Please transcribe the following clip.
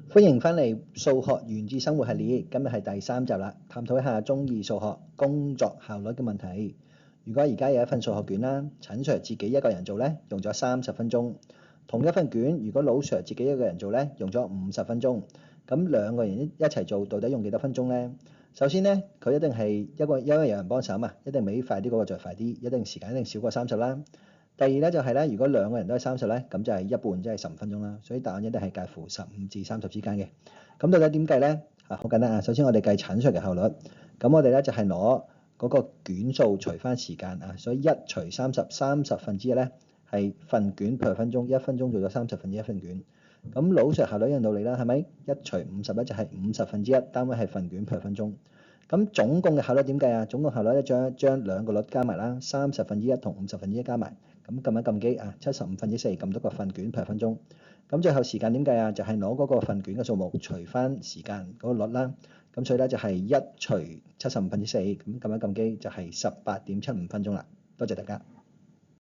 歡迎返嚟數學源自生活系列，今日係第3集啦，探討一下中二數學工作效率嘅問題。如果而家有一份數學卷啦，陳 Sir 自己一個人做咧，用咗30分鐘；同一份卷，如果老 Sir 自己一個人做咧，用咗50分鐘。咁兩個人一齊做，到底用幾多分鐘咧？首先咧，佢一定係因為有人幫手嘛，一定比快啲嗰個再快啲，一定時間一定少過30啦。第二咧就係咧，如果兩個人都係30咧，咁就係一半，即係15分鐘啦。所以答案一定係介乎15至30之間嘅。咁到底點計咧？好簡單啊！首先我哋計陳 Sir 嘅效率，咁我哋咧就係攞嗰個卷數除翻時間啊，所以1除30分之一咧係份卷 per 分鐘，1分鐘做咗30分之一份卷。咁老 Sir 效率一樣道理啦，係咪？1除50咧就係50分之一，單位係份卷 per 分鐘。咁總共嘅效率點計啊？總共效率咧將兩個率加埋啦，30分之一同50分之一加埋，咁撳一撳機啊，75分之4撳到個份卷 per 分鐘。咁最後時間點計啊？就係攞嗰個份卷嘅數目除翻時間嗰個率啦。咁所以咧就係1除75分之4，咁撳一撳機就係18.75分鐘啦。多謝大家。